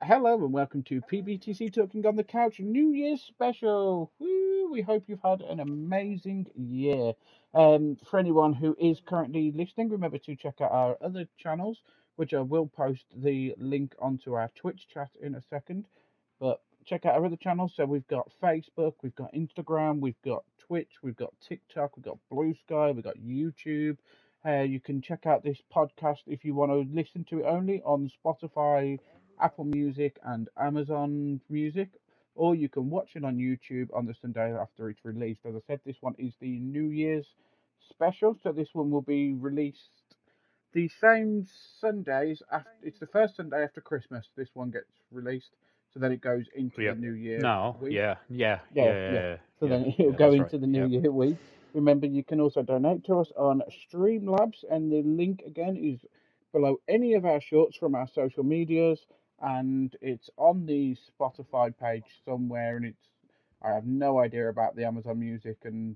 Hello and welcome to PBTC Talking on the Couch New Year's special. Woo, we hope you've had an amazing year. For anyone who is currently listening, remember to check out our other channels, which I will post the link onto our Twitch chat in a second. But check out our other channels. So we've got Facebook, we've got Instagram, we've got Twitch, we've got TikTok, we've got Blue Sky, we've got YouTube. You can check out this podcast if you want to listen to it only on Spotify, Apple Music, and Amazon Music, or you can watch it on YouTube on the Sunday after it's released. As I said, this one is the New Year's special, so this one will be released the same Sundays after. It's the first Sunday after Christmas. This one gets released, so then it goes into the Yep. New Year No. week. Yeah. Yeah. Yeah, yeah. Yeah. So Yeah. then it'll Yeah. go That's right. into the New Yep. Year week. Remember, you can also donate to us on Streamlabs, and the link again is below any of our shorts from our social medias, and it's on the Spotify page somewhere. And I have no idea about the Amazon Music and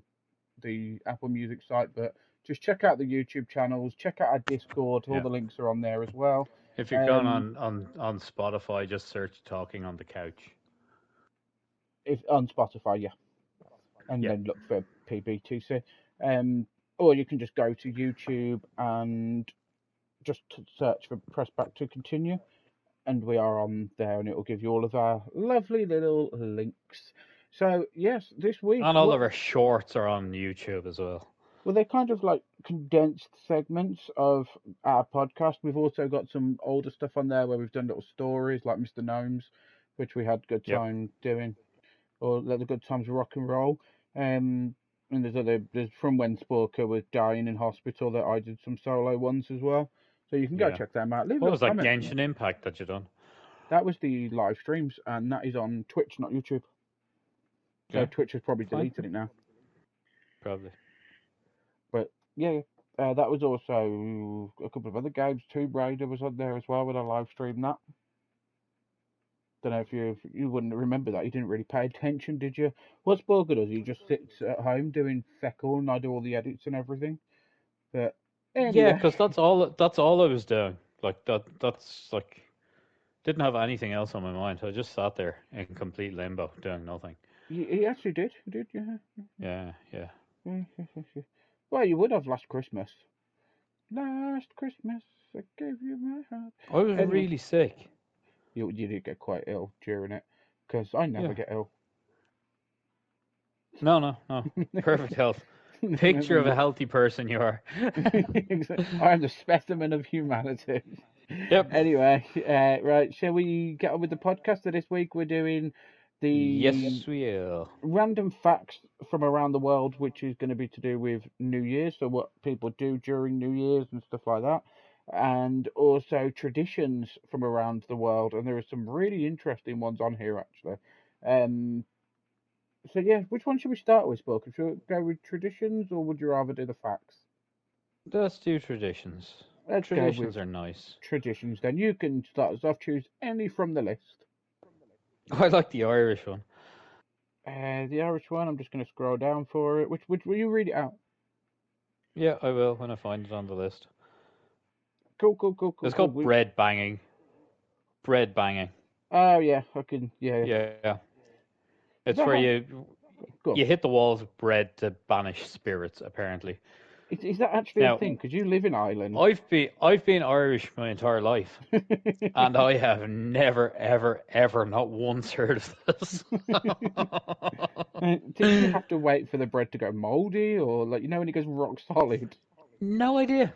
the Apple Music site, but just check out the YouTube channels, check out our Discord. All Yeah. the links are on there as well. If you're going Um, on Spotify, just search "Talking on the Couch." if on Spotify, yeah, and Yep. then look for PBTC. Or you can just go to YouTube and just search for press back to continue, and we are on there, and it will give you all of our lovely little links. So yes, this week, And all of our shorts are on YouTube as well. well, they're kind of like condensed segments of our podcast. We've also got some older stuff on there where we've done little stories like Mr. Gnomes, which we had good Yep. time doing, or the good times of rock and roll. And there's from when Sporker was dying in hospital that I did some solo ones as well. So you can go Yeah. check them out. Leave a What little was that comment. Genshin Impact that you done? That was the live streams, and that is on Twitch, not YouTube. So Yeah. Twitch has probably Fine. deleted it now. Probably. But yeah, that was also a couple of other games. Tomb Raider was on there as well when I live streamed that. Don't know if you wouldn't remember that. You didn't really pay attention, did you? What's Borger does? He just sits at home doing feck all, and I do all the edits and everything. But Yeah, anyway, because that's all. That's all I was doing. Like that. That's like didn't have anything else on my mind. I just sat there in complete limbo, doing nothing. he actually did. He did, yeah. Yeah. Yeah. Well, you would have last Christmas. Last Christmas, I gave you my heart. I was Anyway, really sick. you did get quite ill during it, because I never Yeah. get ill. No. Perfect health. Picture of a healthy person you are. I'm the specimen of humanity. Yep. Anyway, right, shall we get on with the podcast? This week we're doing the Yes, we will. random facts from around the world, which is going to be to do with New Year's, so what people do during New Year's and stuff like that, and also traditions from around the world. And there are some really interesting ones on here, actually. Um, so yeah, which one should we start with, Spoke? Should we go with traditions, or would you rather do the facts? Let's do traditions. Let's go with Traditions are nice. traditions then. You can start us off. Choose any from the list. I like the Irish one. The Irish one. I'm just going to scroll down for it. Which will you read it out? Yeah, I will when I find it on the list. Cool. It's called bread banging. Bread banging. Oh yeah, I can. Yeah. Yeah. It's that where how- you hit the walls with bread to banish spirits, apparently. Is that actually Now, a thing? Because you live in Ireland. I've been Irish my entire life, and I have never, ever, not once heard of this. Did you have to wait for the bread to go mouldy, or like when it goes rock solid? No idea.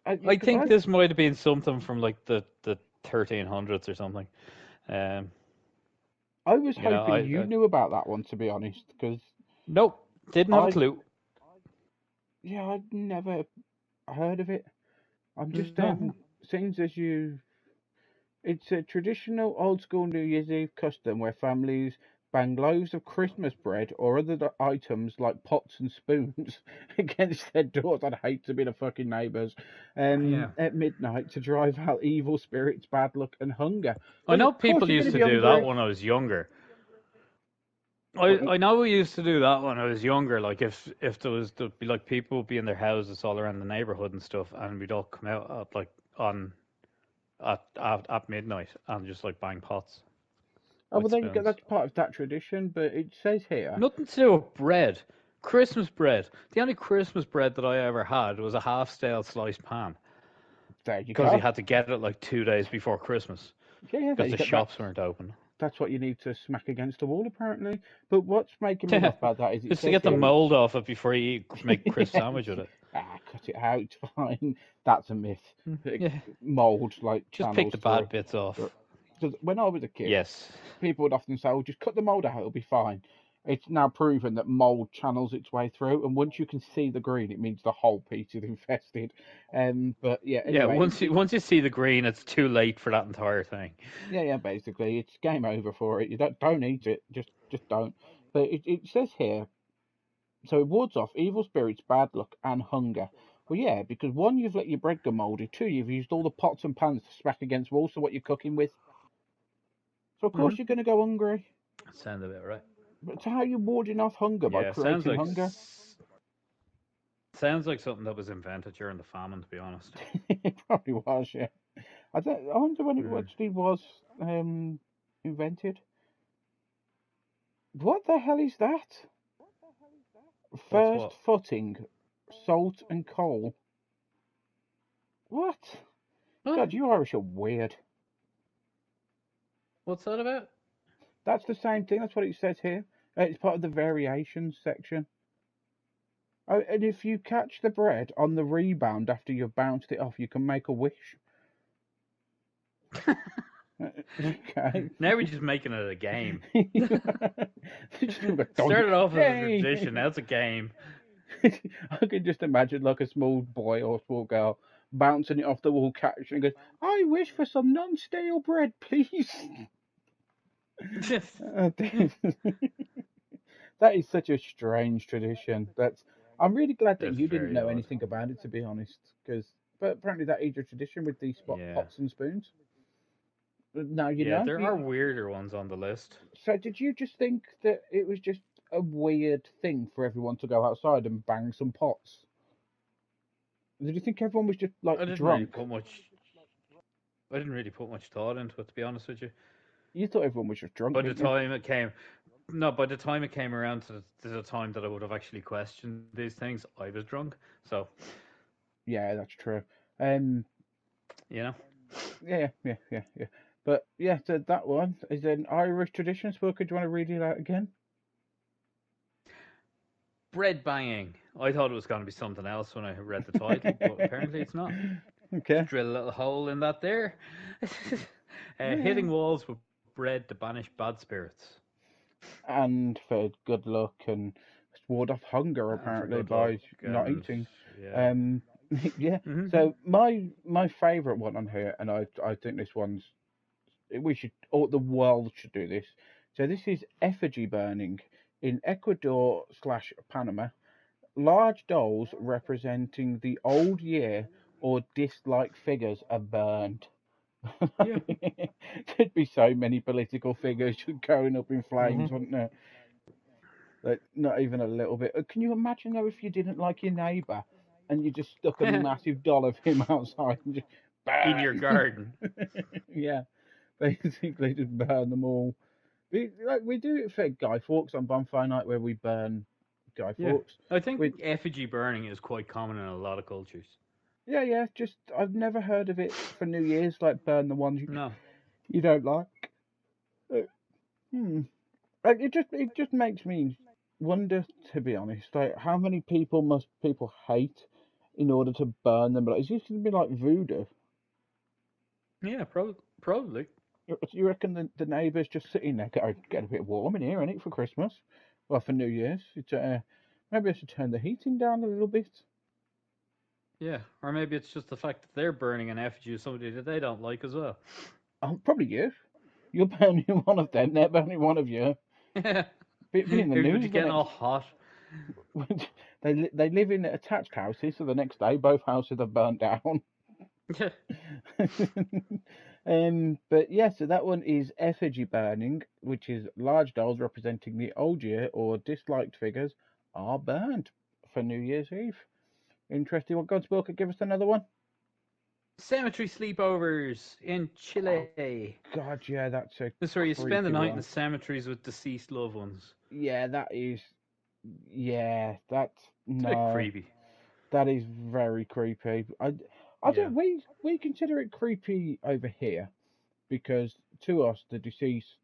I think this might have been something from like the 1300s or something. I was hoping you knew about that one, to be honest, because nope, didn't have a clue. Yeah, I'd never heard of it. I'm just seems as you. It's a traditional old school New Year's Eve custom where families bang loaves of Christmas bread or other items like pots and spoons against their doors. I'd hate to be the fucking neighbours. At midnight to drive out evil spirits, bad luck, and hunger. I know people used to do that when I was younger. I know we used to do that when I was younger. Like if there'd be like people would be in their houses all around the neighborhood and stuff, and we'd all come out at, like on at midnight and just like bang pots Oh, well, with there you go. spoons. That's part of that tradition, but it says here. Nothing to do with bread. Christmas bread. The only Christmas bread that I ever had was a half stale sliced pan There you because you go. had to get it like 2 days before Christmas Yeah, there because you the go. shops weren't open. That's what you need to smack against the wall, apparently. But what's making me laugh about that is it Just to says get the here it's. mold off it before you make a crisp Yes. sandwich with it. Cut it out. It's fine. That's a myth. Yeah, Mold like just pick channels the through. bad bits off. Because when I was a kid, Yes. people would often say, "Oh, just cut the mold out; it'll be fine." It's now proven that mold channels its way through, and once you can see the green, it means the whole piece is infested. But yeah, Yeah, anyway, once you see the green, it's too late for that entire thing. yeah, basically, it's game over for it. You don't eat it, just don't. But it says here, so it wards off evil spirits, bad luck, and hunger. Well, yeah, because one, you've let your bread go mouldy. Two, you've used all the pots and pans to smack against walls, so what you're cooking with. So of course Hmm. you're going to go hungry. Sounds about right. But so how are you warding off hunger by Yeah, creating hunger? sounds like something that was invented during the famine. To be honest. It probably was, yeah. I wonder when it Hmm. actually was invented. What the hell is that? What's First what? footing, salt and coal. What? What? God, you Irish are weird. What's that about? That's the same thing. That's what it says here. It's part of the variations section. Oh, and if you catch the bread on the rebound after you've bounced it off, you can make a wish. Okay. Now we're just making it a game. Dunk. Started off as a Yay! tradition. Now it's a game. I can just imagine like a small boy or small girl bouncing it off the wall, catching and goes, "I wish for some non-stale bread, please." Uh, that is such a strange tradition. That's. I'm really glad that It's you didn't very know odd. anything about it, to be honest, because but apparently that is your tradition with these spot Yeah. pots and spoons. Now you Yeah, know. there are weirder ones on the list. So did you just think that it was just a weird thing for everyone to go outside and bang some pots? Did you think everyone was just like I didn't really drunk? put much. I didn't really put much thought into it, to be honest with you. You thought everyone was just drunk, By the didn't you? time it came, no, by the time it came around to the time that I would have actually questioned these things, I was drunk. So, Yeah, that's true. Um, you know, yeah. But yeah, so that one is an Irish tradition. Spoker, do you want to read it out again? bread banging. I thought it was going to be something else when I read the title, but apparently it's not. Just Okay. drill a little hole in that there. Yeah. Hitting walls with bread to banish bad spirits And for good luck and ward off hunger, and for apparently good luck by not and eating. yeah. Um, yeah. Hmm. So my favourite one on here, and I think this one's we should or the world should do this. So this is effigy burning in Ecuador slash Panama. Large dolls representing the old year or disliked figures are burned. Yeah. There'd be so many political figures going up in flames, Hmm. wouldn't there? Like, not even a little bit. Can you imagine though if you didn't like your neighbour and you just stuck a massive doll of him outside and just In your burn? garden. Yeah, basically just burn them all. We do it for Guy Fawkes on Bonfire Night where we burn Guy Yeah. Fawkes. I think We effigy burning is quite common in a lot of cultures. yeah. Just I've never heard of it for New Year's. Like burn the ones No. you don't like. Uh, Hmm. Like it just makes me wonder, to be honest. Like how many people must people hate in order to burn them? Like, is this going to be like voodoo? Yeah, probably. You reckon the neighbours just sitting there get a bit warm in here, ain't it, for Christmas? Well, for New Year's, maybe I should turn the heating down a little bit. Yeah, or maybe it's just the fact that they're burning an effigy of somebody that they don't like as well. Oh, probably you. You're burning one of them. They're burning one of you. Be in the Everybody news the getting all next. hot. They live in attached houses, so the next day both houses are burnt down. But yeah, so that one is effigy burning, which is large dolls representing the old year or disliked figures are burned for New Year's Eve. Interesting. What Godspoke could give us another one? Cemetery sleepovers in Oh Chile. God, yeah, that's a This is where you spend the creepy night in one. cemeteries with deceased loved ones. Yeah, that is. Yeah, that's It's a bit no. creepy. That is very creepy. I Yeah. don't. We consider it creepy over here because to us, the deceased,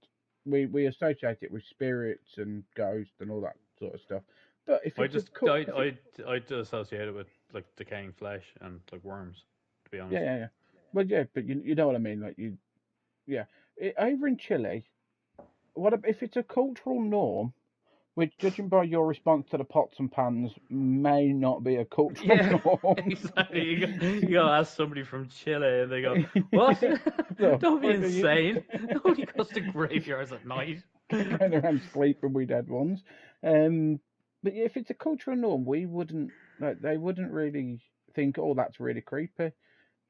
we associate it with spirits and ghosts and all that sort of stuff. But if I it's a just if it, I associate it with like decaying flesh and like worms, to be yeah, honest. yeah, yeah. Well, yeah, but you know what I mean. Like yeah. Over in Chile, if it's a cultural norm? Which, judging by your response to the pots and pans, may not be a cultural Yeah, norm. exactly. You go ask somebody from Chile and they go, "What? The Don't be fuck are you insane. Nobody goes to graveyards at night." going around sleeping with dead ones? Um, but if it's a cultural norm, we wouldn't like they wouldn't really think, oh, that's really creepy.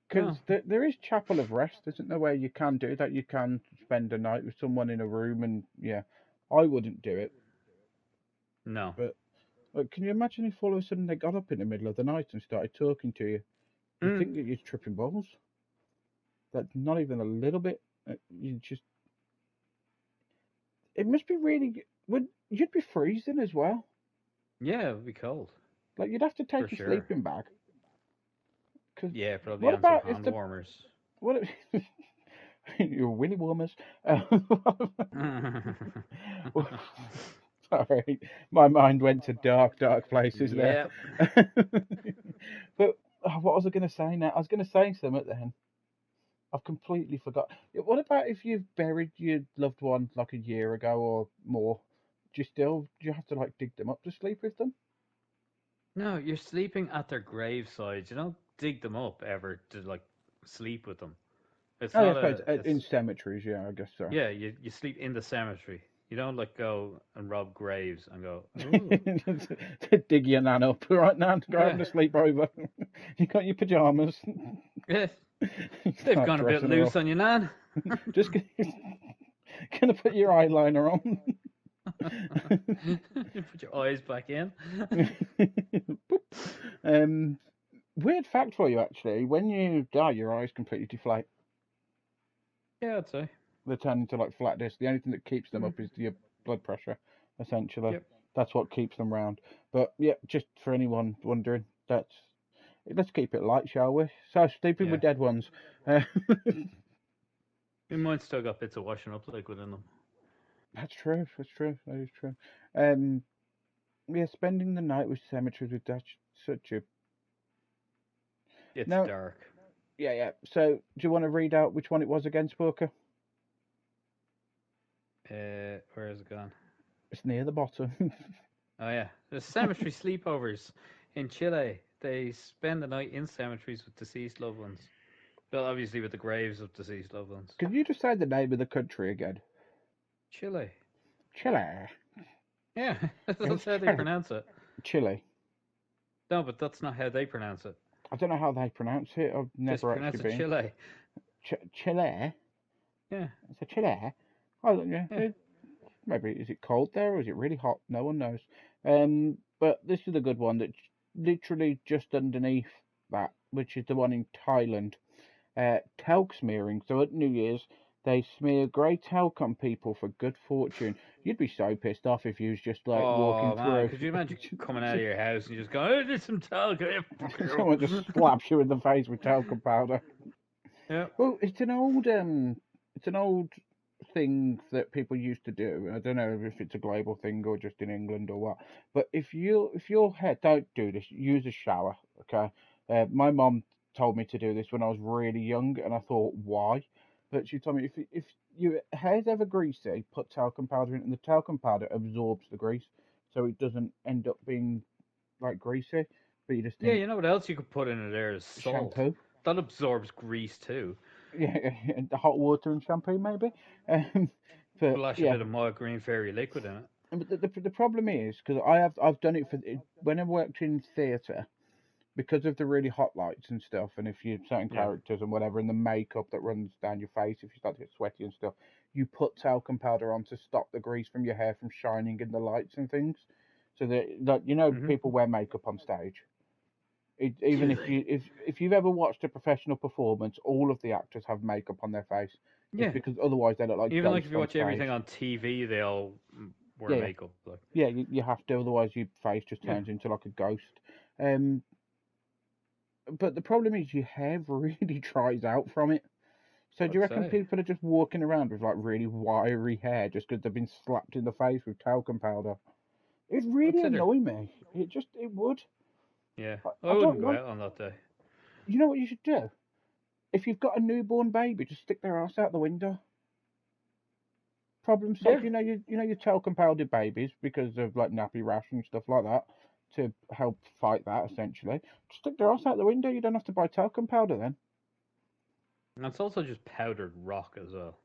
Because No, there is chapel of rest, isn't there, where you can do that? You can spend a night with someone in a room, and yeah, I wouldn't do it. no. But can you imagine if all of a sudden they got up in the middle of the night and started talking to you? You'd Mm. think that you're tripping balls. That not even a little bit. You just. It must be really. Would you'd be freezing as well? Yeah, it would be cold Like you'd have to for take your sure. sleeping bag. Cause Yeah, probably what on some about if hand the warmers. what? If, you're willy warmers. Sorry, my mind went to dark, dark places there. Yeah. But what was I going to say now? I was going to say something then. I've completely forgot. What about if you've buried your loved one like a year ago or more? Do you have to like dig them up to sleep with them? No, you're sleeping at their gravesides. You don't dig them up ever to like sleep with them. It's Oh, yeah, I not suppose a. in It's cemeteries, yeah, I guess so. yeah. You sleep in the cemetery. You don't like go and rob graves and go. Ooh. Dig your nan up right now, go Yeah. having a sleepover. You got your pajamas. Yeah. They've Start gone a bit dressing her loose up. on you, Nan. Just gonna put your eyeliner on. Put your eyes back in. Boop. um, Weird fact for you actually: when you die, your eyes completely deflate. Yeah, I'd say. They turn into like flat discs. The only thing that keeps them Mm. up is your blood pressure, essentially. Yep. That's what keeps them round. But yeah, just for anyone wondering, let's keep it light, shall we? So sleeping Yeah. with dead ones. Uh, Mine still got bits of washing up liquid in them. that's true. That's true. That is true. Um, yeah, spending the night with cemeteries with that's such a It's now. dark. Yeah, yeah. So do you want to read out which one it was again, Spooker? Where is it gone? It's near the bottom. Oh yeah, the cemetery sleepovers in Chile. They spend the night in cemeteries with deceased loved ones. Well, obviously with the graves of deceased loved ones. Can you just say the name of the country again? Chile. Chile. Yeah, that's It's how they Chile. pronounce it. Chile. No, but that's not how they pronounce it. I don't know how they pronounce it. I've Just never pronounce actually it been. Chile. Chile. Yeah, It's a Chile. Oh yeah. yeah. Maybe is it cold there or is it really hot? No one knows. But this is a good one that's literally just underneath that, which is the one in Thailand. Talc smearing. So at New Year's, they smear grey talc on people for good fortune. You'd be so pissed off if you was just like walking Oh man, through. could you imagine coming out of your house and you just go, "Oh, there's some talc." Someone just slaps you in the face with talcum powder. Yeah. Well, it's an old thing that people used to do. I don't know if it's a global thing or just in England or what. But if your hair, don't do this. Use a shower, okay? My mom told me to do this when I was really young, and I thought why. But she told me if your hair's ever greasy, put talcum powder in, and the talcum powder absorbs the grease, so it doesn't end up being like greasy. But you just Yeah, think you know what else you could put in it there is salt. shampoo. That absorbs grease too. Yeah, the hot water and shampoo maybe. Um, but Splash a yeah, bit of mild green fairy liquid in it. but the problem is because I've done it when I worked in theatre because of the really hot lights and stuff, and if you certain Yeah. characters and whatever, and the makeup that runs down your face if you start to get sweaty and stuff, you put talcum powder on to stop the grease from your hair from shining in the lights and things. So that you know Hmm. people wear makeup on stage. Even Do if they? if you've ever watched a professional performance, all of the actors have makeup on their face. It's Yeah. because otherwise they look like Even like ghosts if you on watch everything stage. on TV, they all wear Yeah, yeah, makeup. Like, yeah. You have to, otherwise your face just yeah, turns into like a ghost. Um, but the problem is your hair really dries out from it. So do you I'd reckon say. people are just walking around with like really wiry hair just because they've been slapped in the face with talcum powder? It'd I'd really say they're. annoy me. It would. Yeah, I I don't wouldn't go want. out on that day. You know what you should do? If you've got a newborn baby, just stick their ass out the window. Problem Yeah. solved. You know your talcum powdered babies because of like nappy rash and stuff like that to help fight that essentially. Just stick their ass out the window. You don't have to buy talcum powder then. And it's also just powdered rock as well.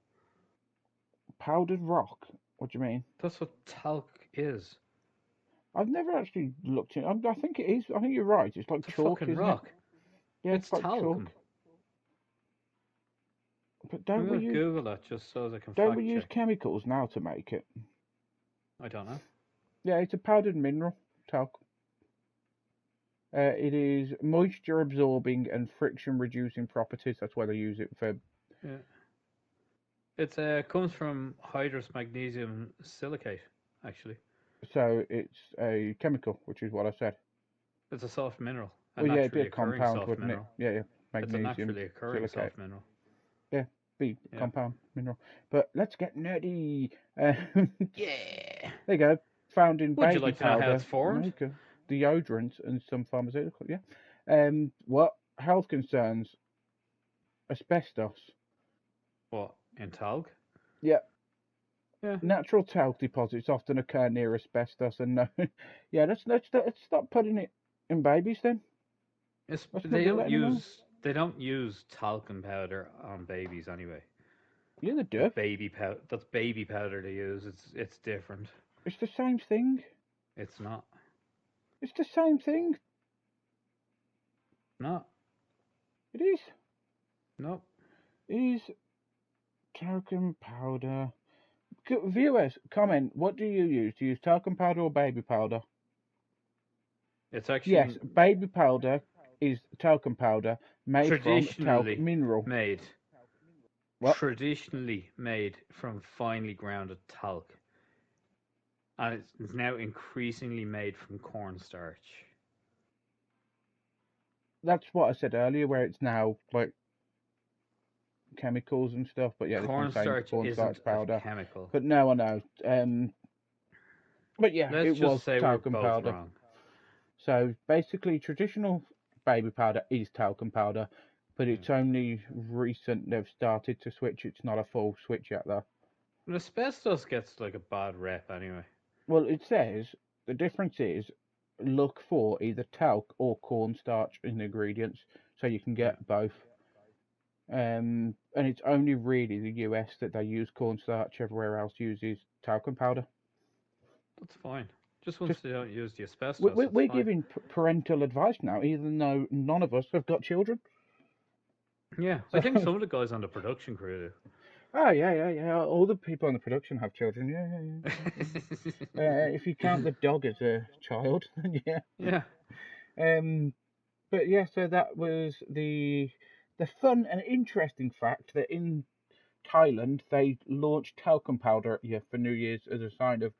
Powdered rock. What do you mean? That's what talc is. I've never actually looked at. I think it is. I think you're right. It's like It's a chalk, fucking isn't it? rock. Yeah, It's it's like chalk. talcum. But I'm gonna Google that just so as I can don't we fact use check. chemicals now to make it? I don't know. Yeah, it's a powdered mineral, talc. It is moisture absorbing and friction reducing properties. That's why they use it for. Yeah. It comes from hydrous magnesium silicate, actually. So it's a chemical, which is what I said. It's a soft mineral, a Well, yeah, it'd be naturally a occurring compound, soft wouldn't it? mineral. Yeah, yeah. It's a Magnesium naturally occurring silicate. soft mineral. Yeah, be Yeah. compound mineral. But let's get nerdy. Yeah. There you go. Found in Would you baby like to know how it's powder, formed? maker, deodorants, and some pharmaceuticals. Yeah. What health concerns? Asbestos. What, in talc? Yeah. Yeah. Natural talc deposits often occur near asbestos, and no. Yeah, let's stop putting it in babies then. Let's not They do don't that anymore. use talcum powder on babies anyway. Yeah, they That's do. baby powder. That's baby powder they use. It's different. It's the same thing. It's not. It's the same thing. No. It is. No. It is talcum powder. Viewers, comment. What do you use? Do you use talcum powder or baby powder? It's actually Yes, baby powder is talcum powder made from talc traditionally mineral. made. What? Traditionally made from finely grounded talc, and it's now increasingly made from cornstarch. That's what I said earlier, where it's now like chemicals and stuff. But yeah, this one's saying Cornstarch isn't cornstarch a powder. chemical. But no, I know. But yeah, Let's it just was say we're talcum both powder. wrong. So basically, traditional baby powder is talcum powder, but Yeah. it's only recent they've started to switch. It's not a full switch yet, though. And asbestos gets like a bad rep anyway. Well, it says the difference is look for either talc or cornstarch in the ingredients, so you can Yeah. get both. And it's only really the US that they use cornstarch. Everywhere else uses talcum powder. That's fine. Just once Just they don't use the asbestos, it's we're fine. giving parental advice now, even though none of us have got children. Yeah, I So, think some of the guys on the production crew oh yeah. All the people on the production have children. Yeah. do. If you count the dog as a child, then yeah. Yeah. Um, but yeah, so that was the fun and interesting fact that in Thailand they launched talcum powder yeah for New Year's as a sign of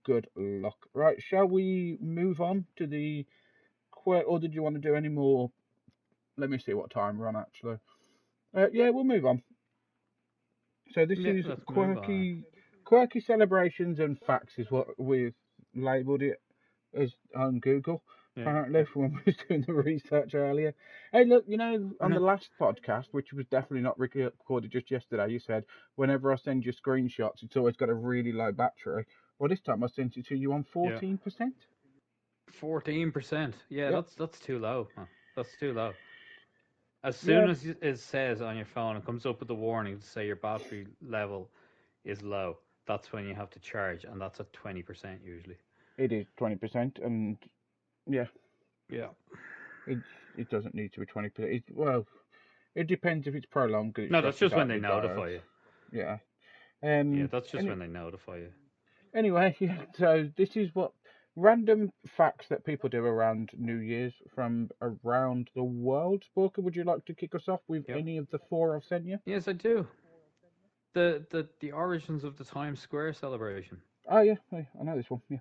good luck. Right, shall we move on to the or did you want to do any more? Let me see what time we're on actually. Yeah, we'll move on. So this Yeah, is let's move on. quirky celebrations and facts is what we've labelled it as on Google. Yeah. Apparently, from when we was doing the research earlier. Hey, look, you know, on the last podcast, which was definitely not recorded just yesterday, you said whenever I send you screenshots, it's always got a really low battery. Well, this time I sent it to you on Yeah. 14%. 14%. Yeah, Yep. that's too low. Huh? That's too low. As Yeah, soon as it says on your phone, it comes up with the warning to say your battery level is low. That's when you have to charge, and that's at 20% usually. it is 20%, and yeah, Yeah. it it doesn't need to be 20%. Well, it depends if it's prolonged because it No, that's stresses just when out they the diodes. notify you. Yeah. Yeah, that's just Any, when they notify you. anyway, yeah. So this is what random facts that people do around New Year's from around the world. Walker, would you like to kick us off with Yep. any of the four I've sent you? Yes, I do. The origins of the Times Square celebration. Oh yeah, I know this one. Yeah.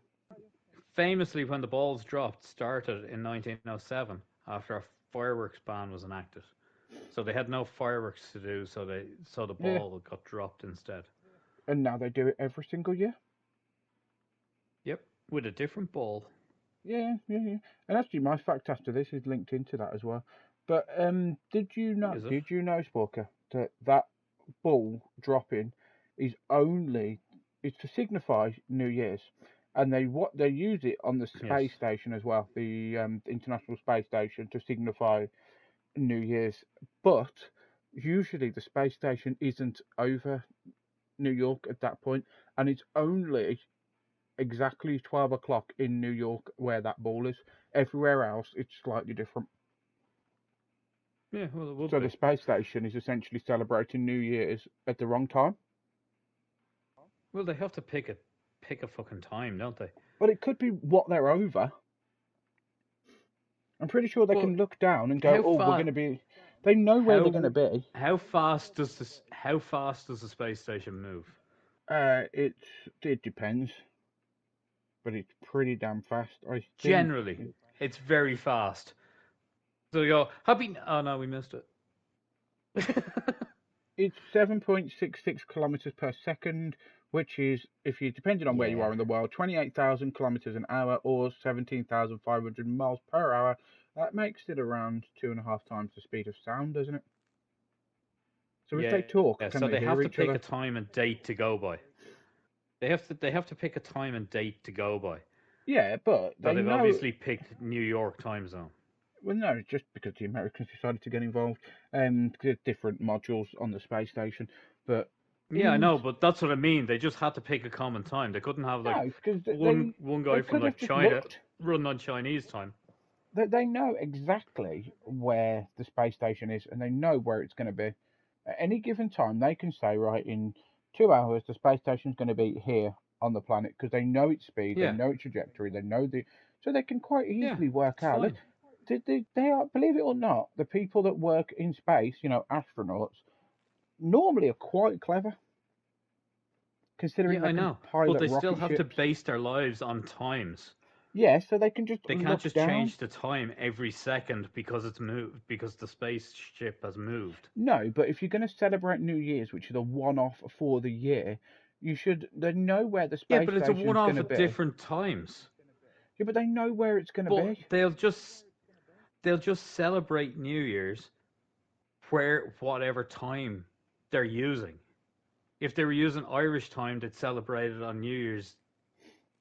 Famously, when the balls dropped, started in 1907 after a fireworks ban was enacted. So they had no fireworks to do, so the Yeah. ball got dropped instead. And now they do it every single year. Yep, with a different ball. Yeah. And actually, my fact after this is linked into that as well. But did you Is it? know, Walker, that that ball dropping is only it's to signify New Year's, and they use it on the Yes. space station as well, the International Space Station, to signify New Year's. But usually the space station isn't over New York at that point, and it's only exactly 12 o'clock in New York where that ball is. Everywhere else, it's slightly different. Yeah, well, it would So be. the space station is essentially celebrating New Year's at the wrong time. Well, they have to pick a fucking time, don't they? But it could be what they're over. I'm pretty sure they Well, can look down and go, how "Oh, we're going far? to be." They know where they're going to How be. how fast does the space station move? It depends, but it's pretty damn fast. I think Generally, it's very fast. So you go happy. Oh no, we missed it. it's 7.66 kilometers per second, which is, if you depending on where you Yeah. are in the world, 28,000 kilometers an hour or 17,500 miles per hour. That makes it around 2.5 times the speed of sound, doesn't it? So if Yeah. they talk, can So they they have hear to each pick a other? time and date to go by. They have to pick a time and date to go by. Yeah, but So they they've know. obviously picked New York time zone. Well, no, just because the Americans decided to get involved, there's different modules on the space station. But Yeah, I in know, but that's what I mean. They just had to pick a common time. They couldn't have like no, because one they guy from could have like just China looked. running on Chinese time. They know exactly where the space station is, and they know where it's going to be. At any given time, they can say, right, in 2 hours, the space station's going to be here on the planet, because they know its speed, they Yeah, know its trajectory, they know so they can quite yeah, easily work it's out. fine. They are, believe it or not, the people that work in space, astronauts, normally are quite clever, considering Yeah, they I can know, but pilot they still rocket have to ships. base their lives on times. Yeah, so they can just They can't look just down. change the time every second because it's moved because the spaceship has moved. No, but if you're going to celebrate New Year's, which is a one-off for the year, they know where the Yeah, space but it's a station's going one-off to at be. different times. Yeah, but they know where it's going to But be. they'll just celebrate New Year's where whatever time they're using. If they were using Irish time, they'd celebrate it on New Year's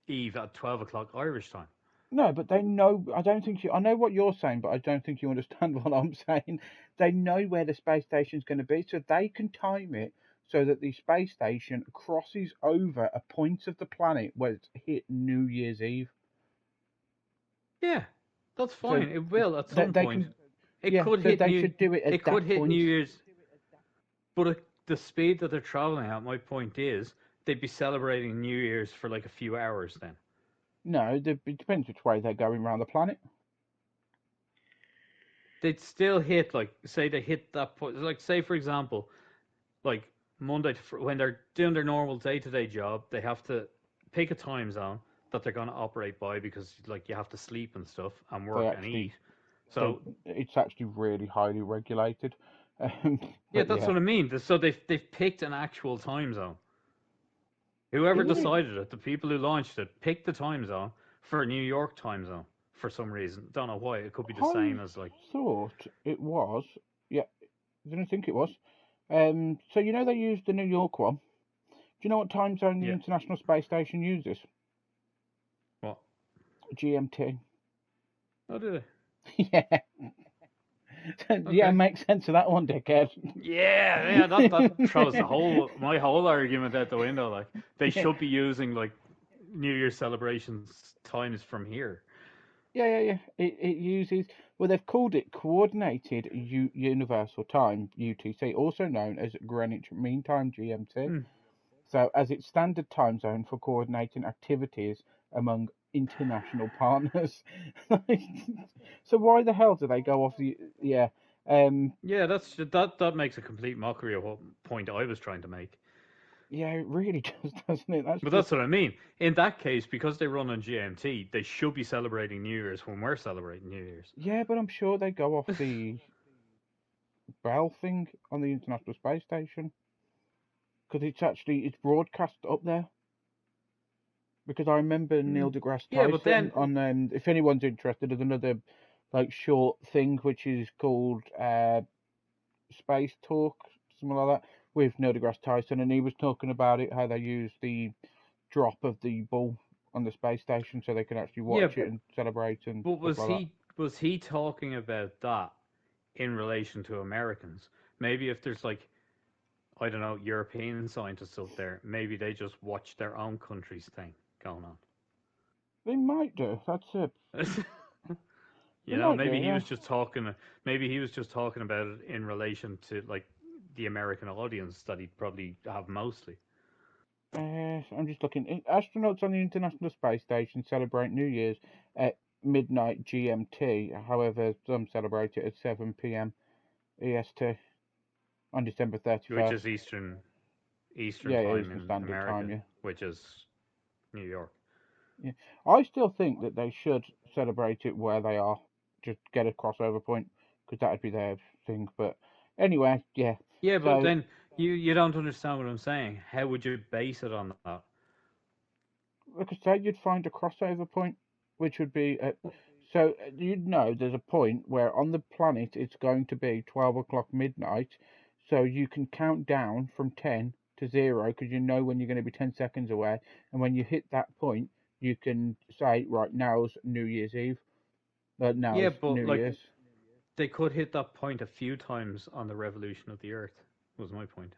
Eve at 12 o'clock Irish time. No, but they know. I don't think you. I know what you're saying, but I don't think you understand what I'm saying. They know where the space station's going to be, so they can time it so that the space station crosses over a point of the planet where it's hit New Year's Eve. Yeah, that's So fine. It will at that some they point. can. It Yeah, could so hit they New. should do it It at could that hit point. New Year's, but the speed that they're traveling at. My point is, they'd be celebrating New Year's for like a few hours then. No, it depends which way they're going around the planet. They'd still hit like say they hit that point. Like say for example, like Monday when they're doing their normal day-to-day job, they have to pick a time zone that they're going to operate by because like you have to sleep and stuff and They work and actually, eat. So it's actually really highly regulated. Um, yeah, but that's yeah, what I mean. So they've picked an actual time zone. yeah, Whoever well, decided it, the people who launched it, picked the time zone for New York time zone for some reason. Don't know why. It could be the I same as like thought it was. Yeah, I didn't think it was. So they used the New York one. Do you know what time zone the yeah. International Space Station uses? What? GMT. Oh, did it? Yeah, yeah, Okay. makes sense of that one, dickhead. Yeah. That throws my whole argument out the window. Like they Yeah, should be using like New Year celebrations times from here. yeah. It uses, well, they've called it Coordinated Universal Time, UTC, also known as Greenwich Mean Time, GMT. Hmm. So, as its standard time zone for coordinating activities among international partners. So why the hell do they go off the? Yeah. Yeah, that makes a complete mockery of what point I was trying to make. Yeah, it really does, doesn't it? That's But just that's what I mean. In that case, because they run on GMT, they should be celebrating New Year's when we're celebrating New Year's. yeah, but I'm sure they go off the bell thing on the International Space Station because it's broadcast up there. Because I remember Neil deGrasse Yeah, but Tyson then on. If anyone's interested, there's another like short thing which is called Space Talk, something like that, with Neil deGrasse Tyson, and he was talking about it how they use the drop of the ball on the space station so they can actually yeah, watch it and celebrate and but stuff like that. was he talking about that in relation to Americans? Maybe if there's like, I don't know, European scientists up there, maybe they just watch their own country's thing going They might do. That's it. on. They You know, might do. Yeah. maybe he was just talking about it in relation to like the American audience that he'd probably have mostly. I'm just looking. Astronauts on the International Space Station celebrate New Year's at midnight GMT. However, some celebrate it at 7 p.m. EST on December Which 31st. is Eastern Yeah, yeah, time Eastern in Standard Time. America, Yeah, which is New York. yeah. I still think that they should celebrate it where they are. Just get a crossover point because that would be their thing. But anyway, yeah. Yeah, but So, then you don't understand what I'm saying. How would you base it on that? like I said, you'd find a crossover point, which would be at. So you'd know there's a point where on the planet it's going to be 12 o'clock midnight, so you can count down from 10 to 0 because you know when you're going to be 10 seconds away, and when you hit that point, you can say, right, now's New Year's Eve, Yeah, now's but New like Year's. they could hit that point a few times on the revolution of the Earth. Was my point.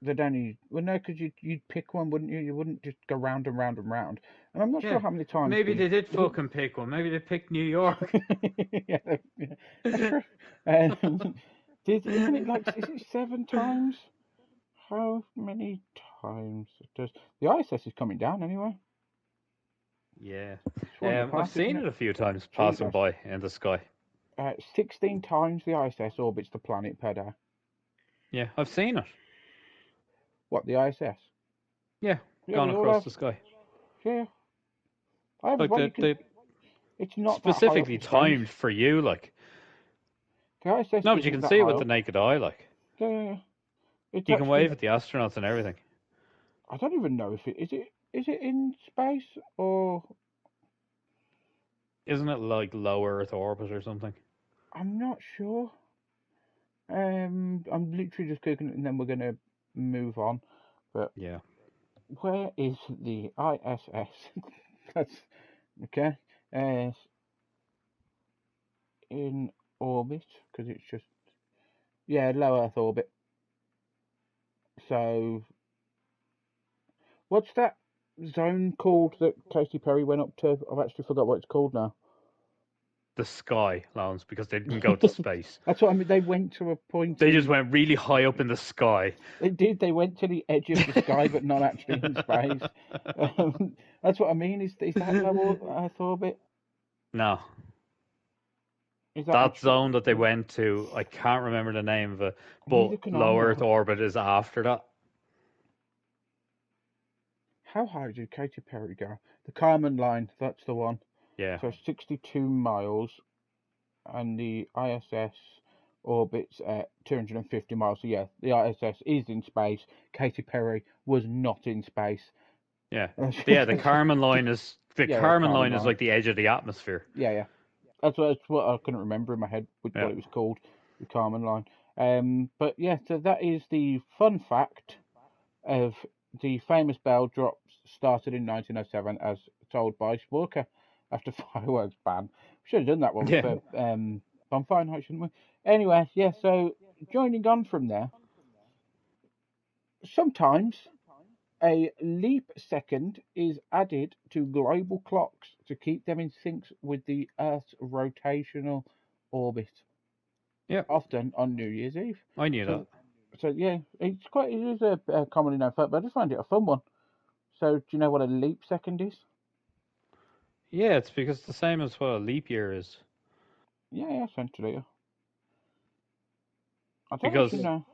They'd only, well, no, because you'd pick one, wouldn't you? You wouldn't just go round and round and round. And I'm not sure Yeah, how many times maybe the they did fucking pick one. Maybe they picked New York. yeah, yeah, that's true. Um, isn't it like is it 7 times? How many times does the ISS is coming down anyway? Yeah, It's falling I've apart, isn't seen it? it a few times passing Jesus. by in the sky. 16 times the ISS orbits the planet per day. Yeah, I've seen it. What, the ISS? Yeah, Yeah, gone we all across have. the sky. Yeah, I have. Like Well, you can. they It's not that high up specifically in space. timed for you. Like The ISS no, but you isn't can that see it high with the up. naked eye. Like Yeah, yeah, yeah. It's you can wave actually. at the astronauts and everything. I don't even know if it is. It in space or Isn't it like low Earth orbit or something? I'm not sure. I'm literally just cooking it, and then we're gonna move on. But Yeah. where is the ISS? That's okay. Uh, in orbit because it's just low Earth orbit. So what's that zone called that Katy Perry went up to? I've actually forgot what it's called now. The sky, Lawrence, because they didn't go to space. That's what I mean. They went to a point They just in. went really high up in the sky. They did. They went to the edge of the sky, but not actually in space. That's what I mean. Is that low Earth orbit? No. Is that That actually? zone that they went to, I can't remember the name of it, but Neither can I low Earth now. orbit is after that. How high did Katy Perry go? The Kármán line. That's the one. Yeah. So 62 miles, and the ISS orbits at 250 miles. So yeah, the ISS is in space. Katy Perry was not in space. Yeah. Yeah, the Kármán line is Yeah, Kármán line. like the edge of the atmosphere. Yeah. That's what I couldn't remember in my head with Yeah. what it was called, the Kármán line. But yeah, so that is the fun fact of the famous bell drops started in 1907 as told by Sporker after fireworks ban. We should have done that one Yeah. for bonfire night, shouldn't we? Anyway, yeah, so joining on from there, sometimes a leap second is added to global clocks to keep them in sync with the Earth's rotational orbit, Yeah. often on New Year's Eve. I knew that. So yeah, it is a commonly known fact, but I just find it a fun one. So do you know what a leap second is? Yeah, it's because it's the same as what a leap year is. Yeah, essentially. I don't actually Because know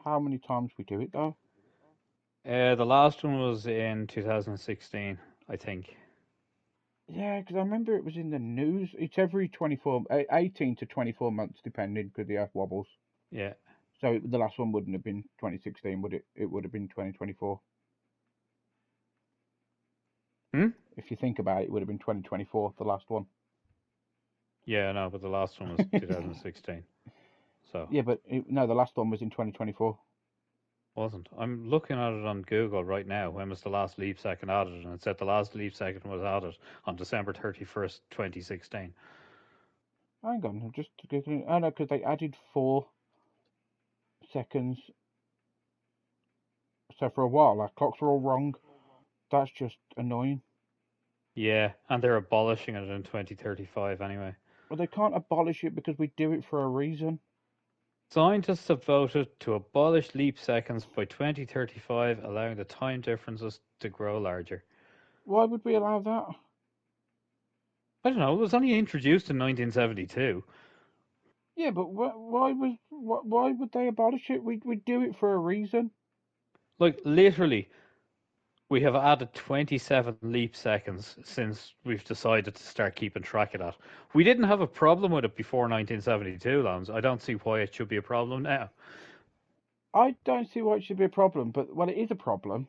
how many times we do it though. the last one was in 2016, I think. Yeah, because I remember it was in the news. It's every 18 to 24 months, depending, because the Earth wobbles. Yeah. So the last one wouldn't have been 2016, would it? It would have been 2024. Hmm? If you think about it, it would have been 2024, the last one. Yeah, no, but the last one was 2016. So, Yeah, but no, the last one was in 2024. wasn't. I'm looking at it on Google right now. When was the last leap second added? And it said the last leap second was added on December 31st, 2016. Hang on, I'm just getting. Oh no, because they added 4 seconds. So for a while, our clocks were all wrong. That's just annoying. Yeah, and they're abolishing it in 2035 anyway. But they can't abolish it because we do it for a reason. Scientists have voted to abolish leap seconds by 2035, allowing the time differences to grow larger. Why would we allow that? I don't know, it was only introduced in 1972. Yeah, but why would they abolish it? We do it for a reason. Like, literally, we have added 27 leap seconds since we've decided to start keeping track of that. We didn't have a problem with it before 1972, Lance. I don't see why it should be a problem now. I don't see why it should be a problem, but well, it is a problem.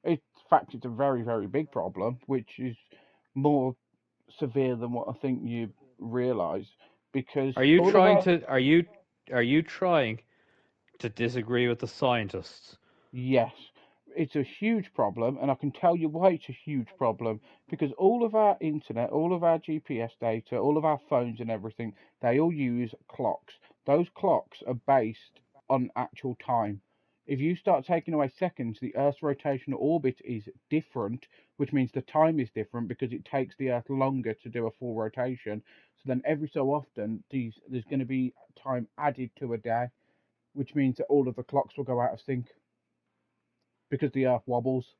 In fact, it's a very, very big problem, which is more severe than what I think you realise. Because Are you all of trying our to are you trying to disagree with the scientists? Yes, it's a huge problem, and I can tell you why it's a huge problem. Because all of our internet, all of our GPS data, all of our phones and everything, they all use clocks. Those clocks are based on actual time. If you start taking away seconds, the Earth's rotational orbit is different, which means the time is different because it takes the Earth longer to do a full rotation. So then every so often, there's going to be time added to a day, which means that all of the clocks will go out of sync because the Earth wobbles,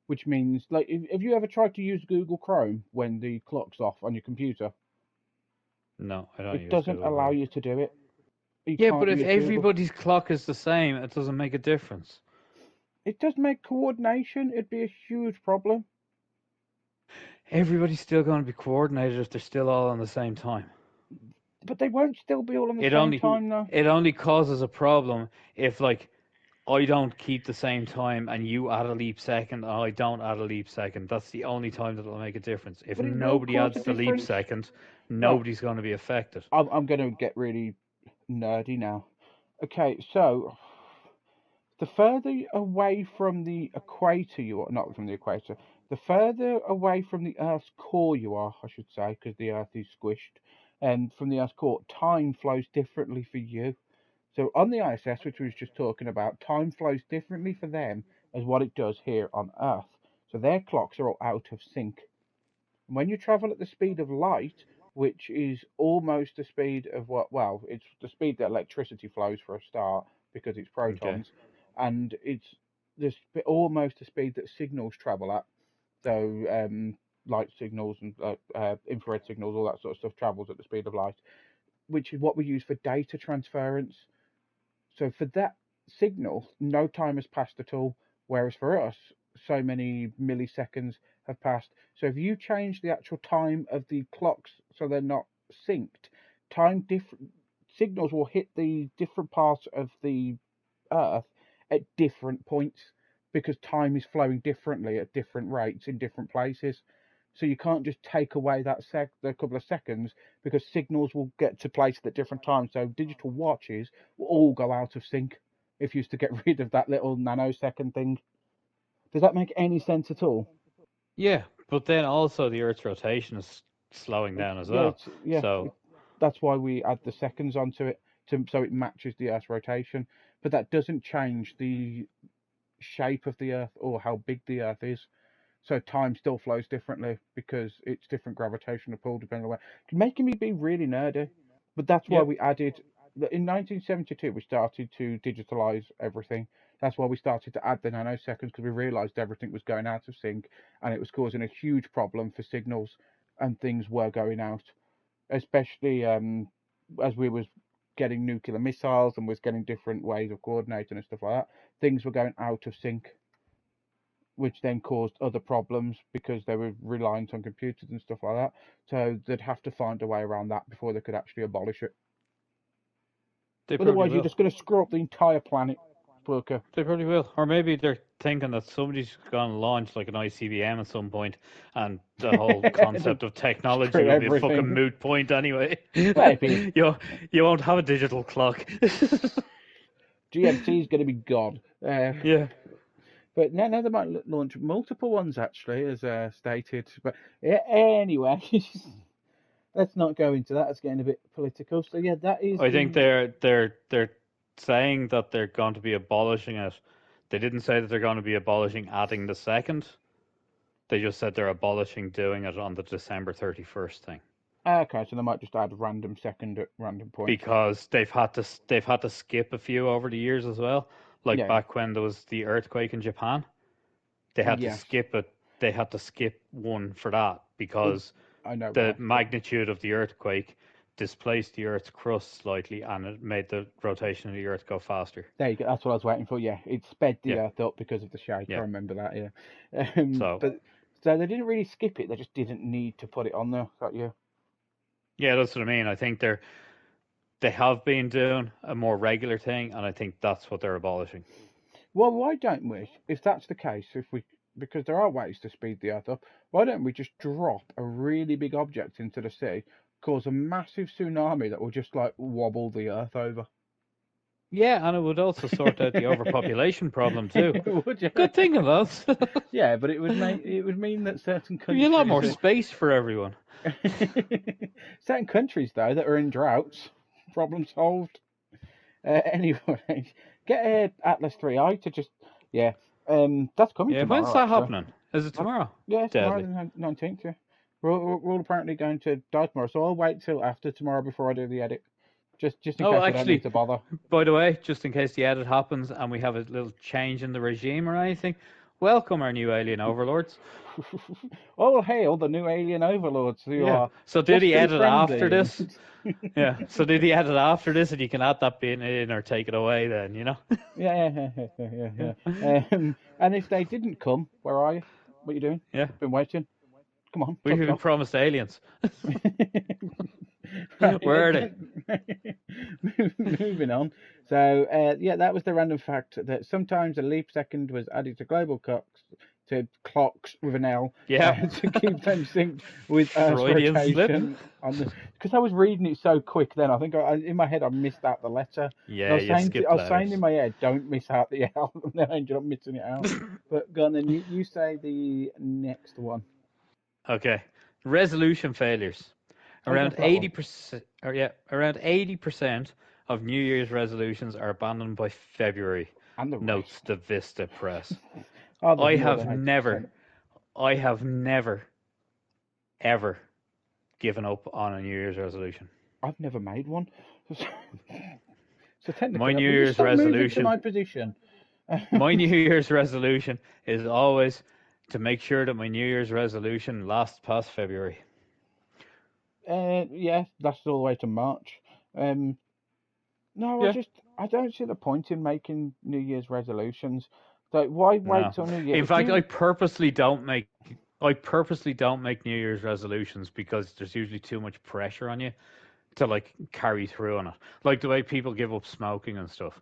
which means like if you ever tried to use Google Chrome when the clock's off on your computer, No, I don't it use doesn't Google allow Chrome. you to do it. You Yeah, can't but if use Google. everybody's clock is the same, it doesn't make a difference. It does make coordination. It'd be a huge problem. Everybody's still going to be coordinated if they're still all on the same time. But they won't still be all on the It same only time though. it only causes a problem if like I don't keep the same time and you add a leap second and I don't add a leap second. That's the only time that will make a difference. If But it will nobody cause a adds the leap difference. second, Right. nobody's going to be affected. I'm going to get really nerdy now. Okay, so the further away from the equator you are, not from the equator, the further away from the Earth's core you are, I should say, because the Earth is squished, and from the Earth's core, time flows differently for you. So on the ISS, which we was just talking about, time flows differently for them as what it does here on Earth. So their clocks are all out of sync. And when you travel at the speed of light, which is almost the speed of what, well, it's the speed that electricity flows for a start because it's Okay. protons, and it's almost the speed that signals travel at. So light signals and infrared signals, all that sort of stuff travels at the speed of light, which is what we use for data transference. So for that signal, no time has passed at all. Whereas for us, so many milliseconds have passed. So if you change the actual time of the clocks so they're not synced, time different signals will hit the different parts of the Earth at different points because time is flowing differently at different rates in different places. So you can't just take away the couple of seconds because signals will get to places at different times. So digital watches will all go out of sync if you used to get rid of that little nanosecond thing. Does that make any sense at all? Yeah, but then also the Earth's rotation is slowing It's down as yeah, well. it's yeah. So That's why we add the seconds onto it so it matches the Earth's rotation. But that doesn't change the shape of the Earth or how big the Earth is. So time still flows differently because it's different gravitational pull depending on where. Making me be really nerdy, but that's why yep. we added. In 1972, we started to digitalize everything. That's why we started to add the nanoseconds because we realized everything was going out of sync and it was causing a huge problem for signals. and things were going out, especially as we was getting nuclear missiles and was getting different ways of coordinating and stuff like that. Things were going out of sync, which then caused other problems because they were reliant on computers and stuff like that. So they'd have to find a way around that before they could actually abolish it. They probably Otherwise, you're will. just going to screw up the entire planet, Fluker. They probably will. Or maybe they're thinking that somebody's going to launch like an ICBM at some point, and the whole concept of technology Screw will be a fucking everything. moot point anyway. Maybe. You won't have a digital clock. GMT is going to be gone. Yeah. But no, they might launch multiple ones actually, as stated. But yeah, anyway, let's not go into that. It's getting a bit political. So yeah, that is. I think they're saying that they're going to be abolishing it. They didn't say that they're going to be abolishing adding the second. They just said they're abolishing doing it on the December 31st thing. Okay, so they might just add random second at random points. Because they've had to skip a few over the years as well. Like Yeah. back when there was the earthquake in Japan, they had to Yes. skip it. They had to skip one for that because I know the why. magnitude of the earthquake displaced the Earth's crust slightly, and it made the rotation of the Earth go faster. There you go. That's what I was waiting for. Yeah, it sped the Yeah. Earth up because of the shake. Yeah. I remember that. Yeah. So So they didn't really skip it. They just didn't need to put it on there. Got you? yeah, that's what I mean. I think they have been doing a more regular thing, and I think that's what they're abolishing. Well, why don't we? If that's the case, because there are ways to speed the Earth up, why don't we just drop a really big object into the sea, cause a massive tsunami that will just like wobble the Earth over? Yeah, and it would also sort out the overpopulation problem too. Would you? Good thing of us. Yeah, but it would mean that certain countries. Be a lot more space for everyone. Certain countries though that are in droughts, problem solved. Anyway, get Atlas 3i to just that's coming Yeah, tomorrow. when's that actually. happening? Is it tomorrow? Yeah, it's tomorrow Deadly. the 19th. Yeah, we're all apparently going to die tomorrow, so I'll wait till after tomorrow before I do the edit. Just in case I don't actually, need to bother. by the way, just in case the edit happens and we have a little change in the regime or anything, welcome our new alien overlords. Oh, hail the new alien overlords who are. So do the just edit friendly. after this. Yeah. So do the edit after this, and you can add that bit in or take it away. Then Yeah. And if they didn't come, where are you? What are you doing? Yeah. Been waiting. Come on. We've been promised aliens. Right, Where are they? Moving on. So, that was the random fact that sometimes a leap second was added to global clocks with an L. Yeah. To keep them synced with Earth's Freudian rotation. Because I was reading it so quick then, I think in my head I missed out the letter. Yeah, I was saying in letters. my head, don't miss out the L, and then I ended up missing it out. But go on then, you say the next one. Okay. Resolution failures. Around 80%, around 80% of New Year's resolutions are abandoned by February. And the Notes the Vista Press. Oh, I have never, ever given up on a New Year's resolution. I've never made one. So technically, My New Year's resolution. My position. My New Year's resolution is always to make sure that my New Year's resolution lasts past February. Yeah, that's all the way to March. No, Yeah. I don't see the point in making New Year's resolutions. So why wait till New Year? In fact, I purposely don't make New Year's resolutions because there's usually too much pressure on you to like carry through on it. Like the way people give up smoking and stuff.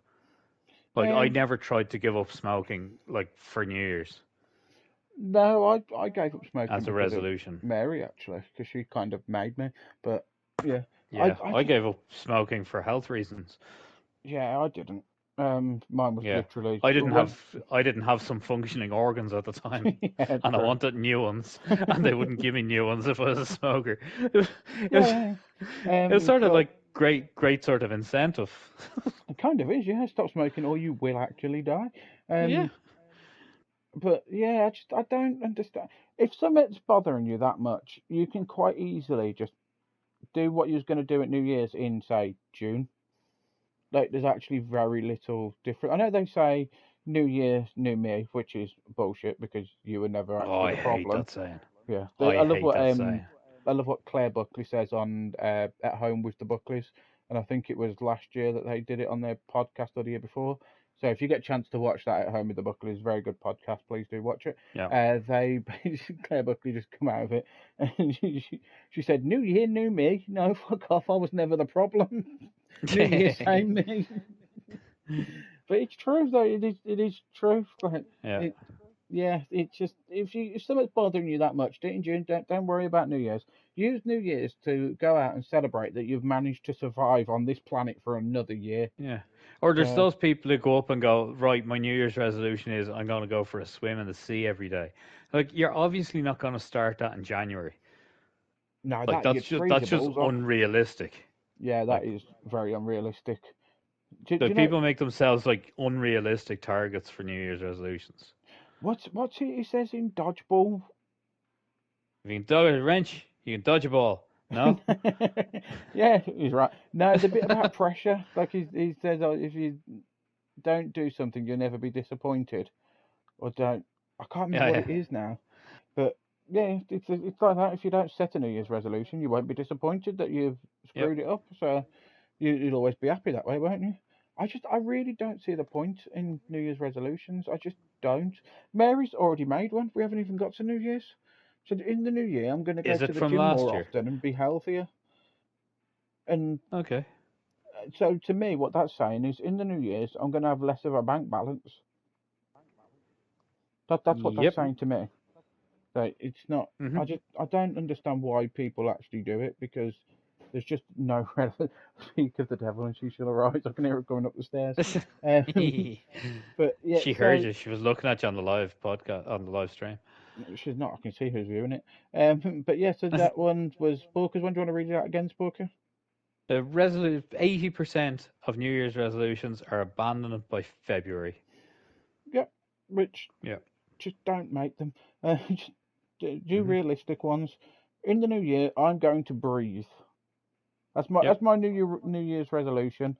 Like I never tried to give up smoking like for New Year's. No, I gave up smoking as a resolution. Mary actually, because she kind of made me. But yeah, I gave up smoking for health reasons. Yeah, I didn't. Mine was literally. I didn't have some functioning organs at the time, and I wanted new ones, and they wouldn't give me new ones if I was a smoker. It was sort of like great sort of incentive. It kind of is, yeah. Stop smoking, or you will actually die. But yeah, I don't understand. If something's bothering you that much, you can quite easily just do what you was going to do at New Year's in, say, June. Like, there's actually very little different. I know they say New Year, New Me, which is bullshit because you were never actually the problem. I hate that saying. Yeah, I love that saying. I love what Claire Buckley says on At Home with the Buckleys, and I think it was last year that they did it on their podcast or the year before. So if you get a chance to watch that At Home with the Buckleys, very good podcast. Please do watch it. Yeah. They Claire Buckley just come out of it, and she said, "New year, new me. No, fuck off. I was never the problem. New year, same me." But it's true though. It is true. Like, Yeah. yeah, it's just if something's bothering you that much, don't worry about New Year's. Use New Year's to go out and celebrate that you've managed to survive on this planet for another year. Yeah. Or there's So those people who go up and go, right, my New Year's resolution is I'm going to go for a swim in the sea every day. Like, you're obviously not going to start that in January. no, Like, that you'd freeze that's your just balls off. unrealistic. Yeah, that Like, is very unrealistic. Do the you know people make themselves like unrealistic targets for New Year's resolutions. what's it he says in dodgeball? If you can dodge a wrench, you can dodge a ball. No? Yeah, he's right. No, it's a bit about pressure. Like he says, oh, if you don't do something, you'll never be disappointed. Or don't. I can't remember Yeah, what yeah. it is now. But yeah, it's like that. If you don't set a New Year's resolution, you won't be disappointed that you've Yep. screwed it up. So you'll always be happy that way, won't you? I really don't see the point in New Year's resolutions. I just don't. Mary's already made one. We haven't even got to New Year's. So in the new year, I'm going to go Is to it the from gym last more year? often and be healthier. And Okay. so to me, what that's saying is, in the new year's, I'm going to have less of a bank balance. That's what that's Yep. saying to me. Like, it's not. Hmm. I don't understand why people actually do it because there's just no relevant. Speak of the devil, and she shall arise. I can hear it going up the stairs. But yeah, She heard so you. She was looking at you on the live podcast, on the live stream. she's not. I can see who's viewing it. But yeah, so that one was Sporker's one. Do you want to read it out again, Sporker? The 80% of New Year's resolutions are abandoned by February. Yep. Which Yeah. just don't make them. Just do Hmm. realistic ones. In the new year, I'm going to breathe. Yep. That's my New Year's resolution.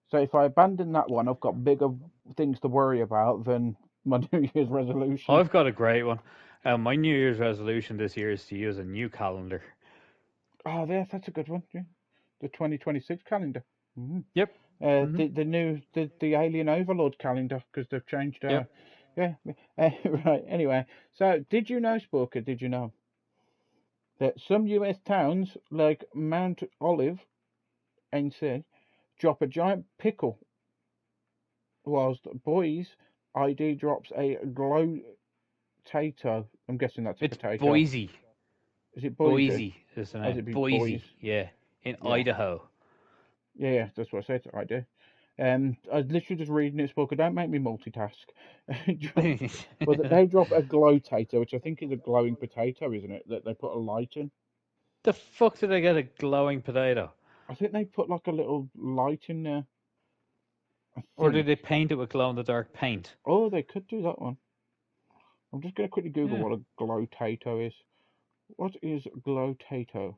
So if I abandon that one, I've got bigger things to worry about than my New Year's resolution. I've got a great one. My New Year's resolution this year is to use a new calendar. Oh, yeah, that's a good one. Yeah. The 2026 calendar. Mhm. Yep. Hmm. The Alien Overlord calendar because they've changed. Yep. Yeah. Right. Anyway, so did you know, Spooker? Did you know that some U.S. towns like Mount Olive, NC, drop a giant pickle, whilst Boise ID drops a glow tato. I'm guessing that's a It's potato. Boise. Is it Boise? Boise is the Or has name. it be Boise. Boise? Yeah. In Yeah. Idaho. Yeah, that's what I said. I do. I was literally just reading it, Spooker. Don't make me multitask. Well, they drop a glow tato, which I think is a glowing potato, isn't it? That they put a light in. The fuck did I get a glowing potato? I think they put like a little light in there. I Or did think. they paint it with glow in the dark paint? Oh, they could do that one. I'm just going to quickly Google Yeah. what a glow tato is. What is glow tato?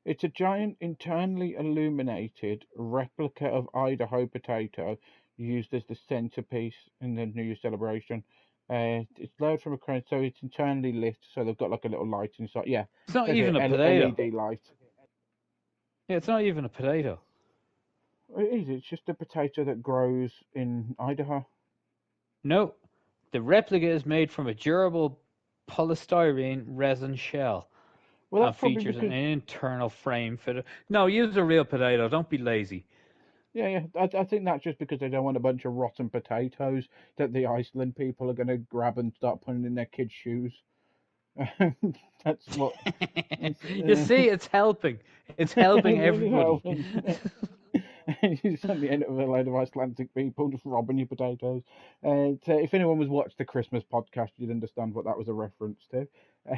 It's a giant internally illuminated replica of Idaho potato used as the centerpiece in the New Year celebration. It's lowered from a crane, so it's internally lit. So they've got like a little light inside. Yeah, It's not there's even a a potato. LED light. Yeah, it's not even a potato. It is. It's just a potato that grows in Idaho. No. The replica is made from a durable polystyrene resin shell Well, and that's probably features an because. internal frame fitted. No, use a real potato. Don't be lazy. Yeah. I think that's just because they don't want a bunch of rotten potatoes that the Iceland people are going to grab and start putting in their kids' shoes. That's what. You see, it's helping. It's helping Really everybody. helping. You suddenly end up with a load of Icelandic people just robbing your potatoes. So if anyone was watched the Christmas podcast, you'd understand what that was a reference to.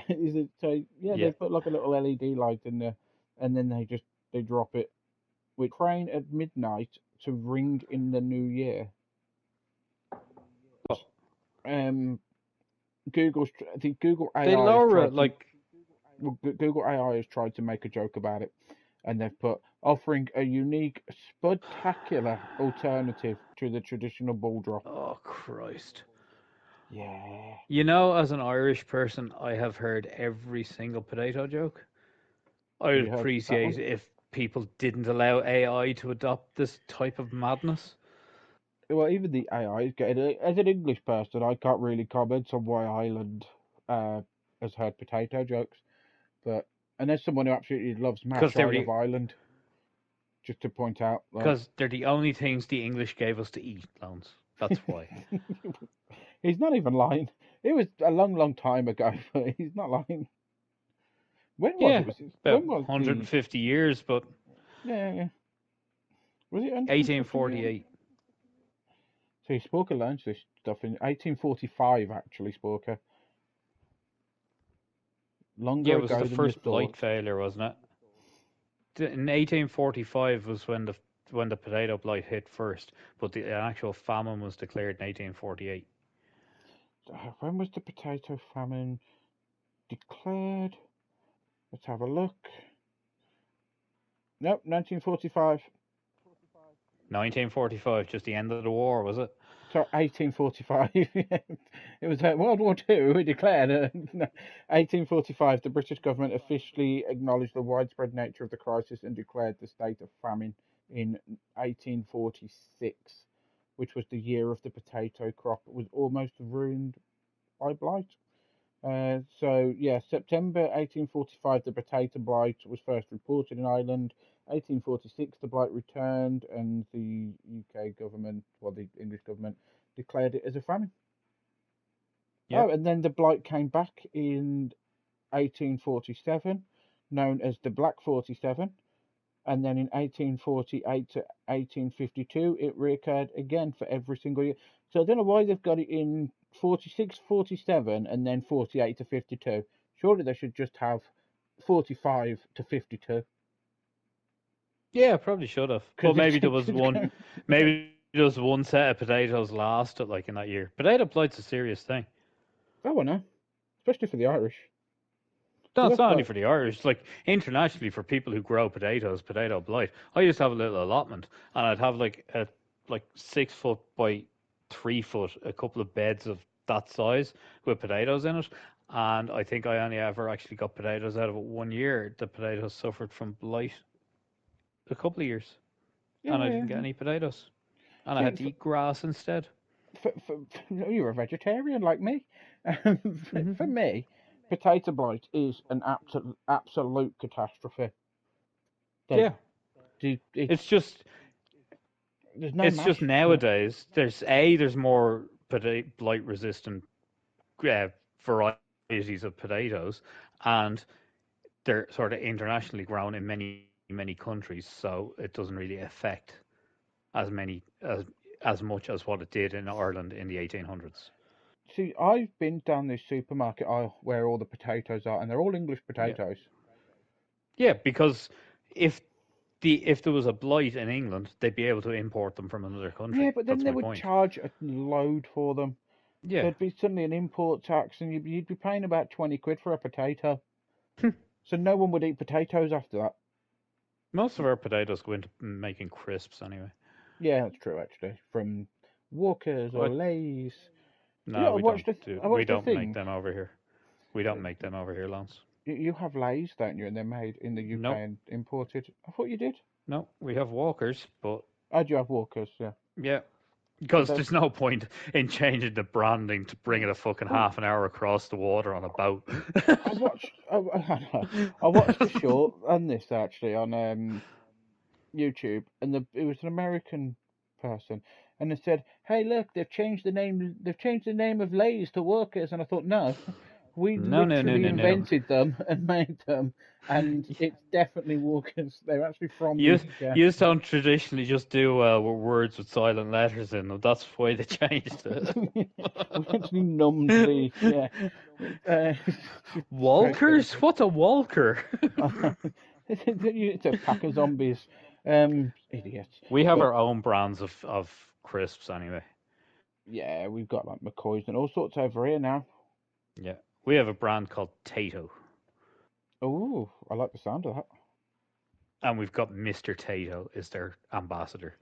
Is it so? Yeah, Yeah. they put like a little LED light in there, and then they drop it with crane at midnight to ring in the new year. Well, The Google they AI has lower it tried to. like. Well, Google AI has tried to make a joke about it, and they've put offering a unique, spectacular alternative to the traditional ball drop. Oh, Christ. Yeah. You know, as an Irish person, I have heard every single potato joke. I Have would you heard that appreciate one? if people didn't allow AI to adopt this type of madness. Well, even the AI is getting it. As an English person, I can't really comment on why Ireland uh, has heard potato jokes. But and there's someone who absolutely loves Because mash. they I were love Ireland. Just to point out, like, because they're the only things the English gave us to eat, Loans. That's why. he's not even lying. It was a long, long time ago, but he's not lying. When was Yeah, it? about When was the? 150 years, but Yeah, yeah. Was it 150 years? 1848. So he spoke learned this stuff in 1845. Actually, Spoker Yeah, longer it was the ago than you first thought. blight failure, wasn't it? In 1845 was when the potato blight hit first, but the actual famine was declared in 1848. When was the potato famine declared? Let's have a look. Nope, 1945. 1945, just the end of the war, was it? Sorry, 1845. It was World War Two. We declared no, 1845. The British government officially acknowledged the widespread nature of the crisis and declared the state of famine in 1846, which was the year of the potato crop. It was almost ruined by blight. So yeah, September 1845, the potato blight was first reported in Ireland. 1846, the blight returned, and the UK government, well, the English government, declared it as a famine. Oh, Yep. and then the blight came back in 1847, known as the Black 47, and then in 1848 to 1852 it reoccurred again for every single year. So I don't know why they've got it in 46, 47, and then 48 to 52. Surely they should just have 45 to 52. Yeah, probably should have. But Because maybe there was one, going, yeah. maybe there was one set of potatoes lasted like in that year. Potato blight's a serious thing. Oh, I know, especially for the Irish. No, Because it's that's not only like, for the Irish, like internationally for people who grow potatoes, potato blight. I used to have a little allotment, and I'd have like 6 foot by 3 foot, a couple of beds of that size with potatoes in it. And I think I only ever actually got potatoes out of it one year. The potatoes suffered from blight a couple of years, and I yeah. didn't get any potatoes, and I See, had to eat grass instead. you're a vegetarian like me. For Hmm. me, potato blight is an absolute catastrophe. Like, Yeah, it's it's just there's no it's just mash. Yeah. nowadays there's more blight resistant uh, varieties of potatoes, and they're sort of internationally grown in many countries, so it doesn't really affect as many as much as what it did in Ireland in the 1800s. See, I've been down this supermarket aisle where all the potatoes are, and they're all English Yeah, potatoes. yeah, because if if there was a blight in England, they'd be able to import them from another Yeah, country. but then That's they my would point. charge a load for them. Yeah. There'd be suddenly an import tax, and you'd be paying about 20 quid for a potato. So no one would eat potatoes after that. Most of our potatoes go into making crisps anyway. Yeah, that's true actually. From Walkers or I, Lay's. You no, know, we don't do. I We watched a don't make thing. them over here. We don't make them over here, Lance. You have Lay's, don't you? And they're made in the UK Nope. and imported. I thought you did. No, we have walkers, but Oh, do you have Walkers? Yeah. yeah, So because they're. there's no point in changing the branding to bring it a fucking Oh, half an hour across the water on a boat. I watched. I watched a short on this actually on YouTube, and it was an American person, and it said, "Hey, look, they've changed the name. They've changed the name of Lay's to Workers." And I thought, no, we No, no, no, literally no, no. invented them and made them, and it's definitely Workers. They're actually from the You UK. you don't traditionally just do words with silent letters in them. That's why they changed We actually numbed it. the yeah. Uh, very Walkers? clever. What's a walker? It's a pack of zombies. Idiots. We have But our own brands of crisps anyway. yeah, we've got like McCoys and all sorts over here now. Yeah. We have a brand called Tato. Oh, I like the sound of that. And we've got Mr. Tato is their ambassador.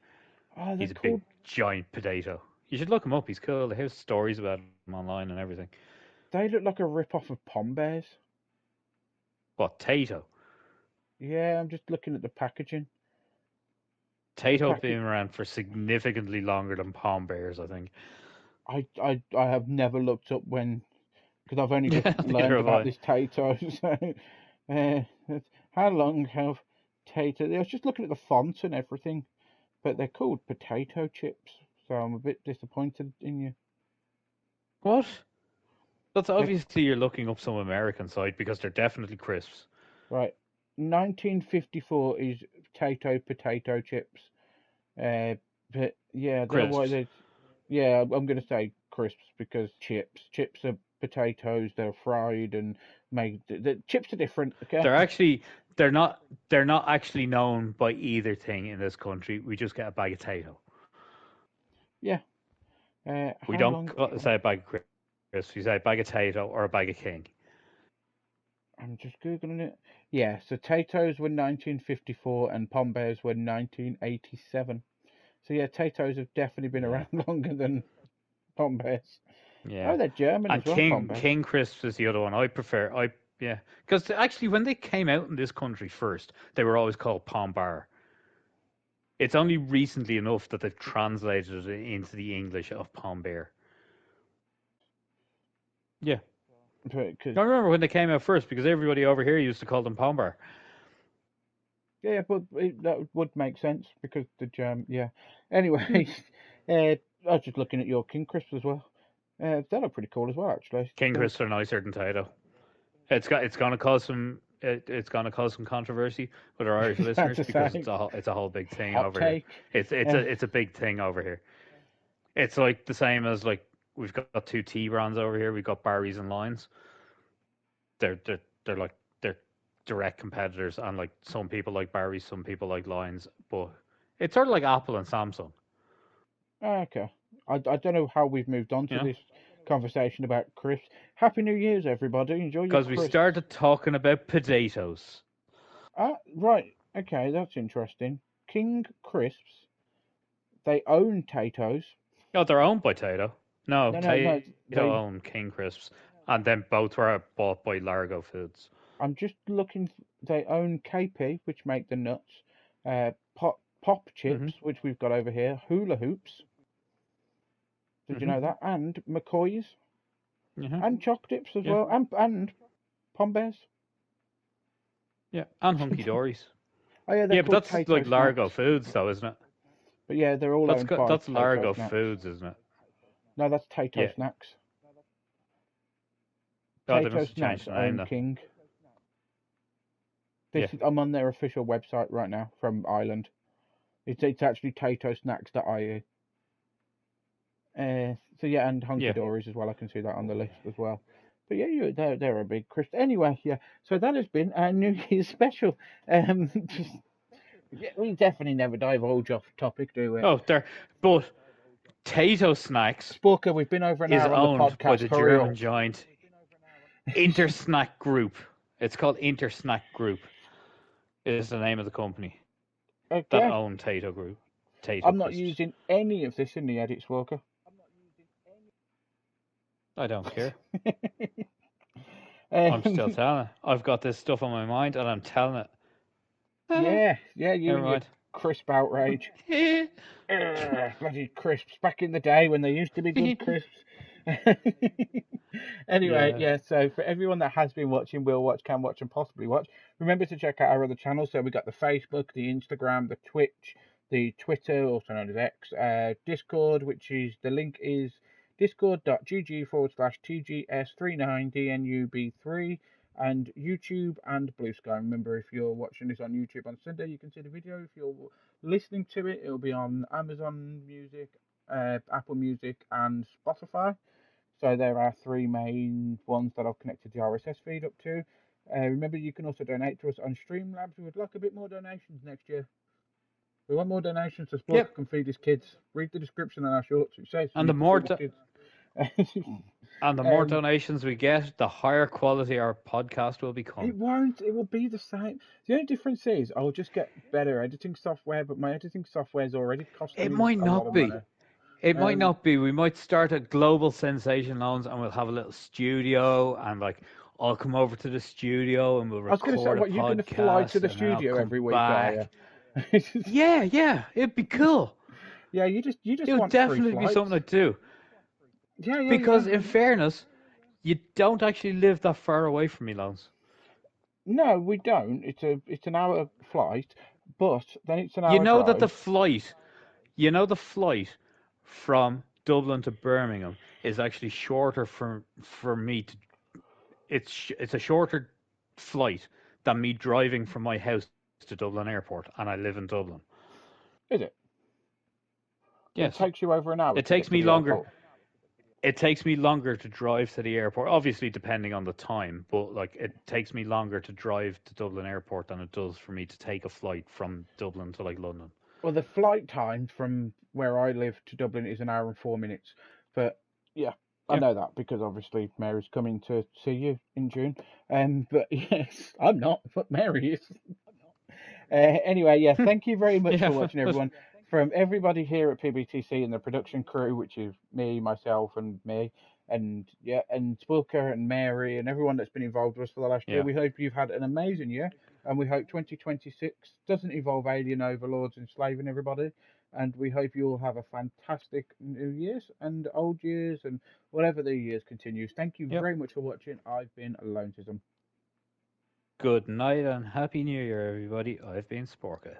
Oh, they're He's a big called giant potato. You should look him up. He's cool. They have stories about him online and everything. They look like a rip-off of Pom Bears. What, Tato? Yeah, I'm just looking at the packaging. The Tato packet. been around for significantly longer than Palm Bears, I think. I have never looked up when, because I've only just Neither learned have about I. this Tato. So, uh, how long have Tato? I was just looking at the font and everything, but they're called potato chips. So I'm a bit disappointed in you. What? That's They're, obviously you're looking up some American site because they're definitely crisps. right, 1954 is potato chips. Uh, but yeah, I don't know why Crisps. they. Yeah, I'm going to say crisps because chips. Chips are potatoes. They're fried and made. The chips are different. Okay. They're actually they're not actually known by either thing in this country. We just get a bag of Tato. Yeah. We How don't long? say a bag of crisps. We say a bag of Tato or a bag of King. I'm just googling it. Yeah. So Tato's were 1954 and Pom Bears were 1987. So yeah, Tato's have definitely been Yeah, around longer than Pom Bears. yeah. Oh, they're German And as well. Pom Bears. King crisps is the other one. I prefer. Yeah, because actually when they came out in this country first, they were always called Palm Bar. It's only recently enough that they've translated it into the English of Palm Bear. Yeah, Because I remember when they came out first because everybody over here used to call them Palm Bar. yeah, but that would make sense because the jam. Yeah. Hmm. Anyway, I was just looking at your King crisps as well. They look pretty cool as well, actually. King They're crisps are nicer than Tato. It's gonna cause some it's gonna cause some controversy with our Irish sad listeners to because say. it's a whole big thing Hot over here. take. It's Uh, a big thing over here. It's like the same as like we've got two T brands over here. We've got Barry's and Lions. They're like they're direct competitors, and like some people like Barry's, some people like Lions, but it's sort of like Apple and Samsung, okay. I don't know how we've moved on you to know? this conversation about crisps. Happy New Year's, everybody. Enjoy your Because we crisps. started talking about potatoes. Right. Okay, that's interesting. King Crisps. They own Tato's. No, they're owned by Tato. No, No, no, Tato no. They. owned King Crisps, and then both were bought by Largo Foods. I'm just looking. They own KP, which make the nuts. Pop Hmm. chips, which we've got over here. Hula hoops. Did you Hmm. know that? And McCoy's Yeah. and Choc Dips as Yeah. well. And Pom Bears. Yeah. And Hunky Dories. Oh yeah, they're Yeah, but called that's Tato like Largo Snacks. Foods, though, isn't it? But yeah, they're all owned by That's Tato Largo Snacks. Foods, isn't it? No, that's Tato Yeah. Snacks. Oh, they Tato must have Snacks changed the name own then. King. Yeah. I'm on their official website right now from Ireland. It's actually tatosnacks.ie. So yeah, and Hunky Yeah. Dories as well. I can see that on the list as well. But yeah, they're a big Chris. Anyway, yeah. So that has been our New Year's special. Yeah, we definitely never divulge off topic, do we? Oh, they're but Tato Snacks Sporker, we've been over an is hour on the owned by podcast. the Hurry German up. giant Intersnack Group. It's called Intersnack Group. Is the name of the company that Okay. own Tato Group. Tato I'm not Crisps. using any of this in the edits, Walker. I don't care. I'm still um, telling it. I've got this stuff on my mind and I'm telling it. yeah, you Never and your mind. crisp outrage. Bloody crisps back in the day when they used to be good crisps. Anyway, Yeah. yeah, so for everyone that has been watching, will watch, can watch, and possibly watch, remember to check out our other channels. So we got the Facebook, the Instagram, the Twitch, the Twitter, also known as X, Discord, which is the link is discord.gg/TGS39DNUB3, and YouTube and Blue Sky. Remember, if you're watching this on YouTube on Sunday, you can see the video. If you're listening to it, it'll be on Amazon Music, Apple Music, and Spotify. So there are three main ones that I've connected the RSS feed up to. Remember, you can also donate to us on Streamlabs. We would like a bit more donations next year. We want more donations so Sporker Yep. can feed his kids. Read the description on our shorts. It says so And you the can more feed his do- kids. and the more um, donations we get, the higher quality our podcast will become. it won't. It will be the same. The only difference is I'll just get better editing software, but my editing software is already It costing me might a lot not of money. be. It might Um, not be. We might start a global sensation loans, and we'll have a little studio, and like I'll come over to the studio and we'll I was going to say, record a what, you're going to fly to podcast, the and then I'll studio come every week, are back. you? Yeah, yeah, it'd be cool. Yeah, you It just would want free definitely be something flights. I'd do. Yeah, yeah, Because yeah. in fairness, you don't actually live that far away from me, Loans. No, we don't. It's an hour flight, but then it's an You hour know that drive. the flight from Dublin to Birmingham is actually shorter for me to. It's a shorter flight than me driving from my house to Dublin Airport, and I live in Dublin. Is it? It Yes, takes you over an hour it to get takes to me the longer. airport. It takes me longer to drive to the airport, obviously depending on the time, but like it takes me longer to drive to Dublin Airport than it does for me to take a flight from Dublin to like London. Well, the flight time from where I live to Dublin is an hour and 4 minutes. But yeah, I Yeah. know that because obviously Mary's coming to see you in June. But yes, I'm not, but Mary is. Anyway, yeah, thank you very much Yeah, for watching, but everyone. From everybody here at PBTC and the production crew, which is me, myself, and me, and yeah, and Spooker and Mary and everyone that's been involved with us for the last year, yeah. we hope you've had an amazing year, and we hope 2026 doesn't involve alien overlords enslaving everybody, and we hope you all have a fantastic New Year's and Old Year's and whatever the years continues. Thank you Yep. very much for watching. I've been Aloneism. Good night and happy New Year, everybody. I've been Sporka.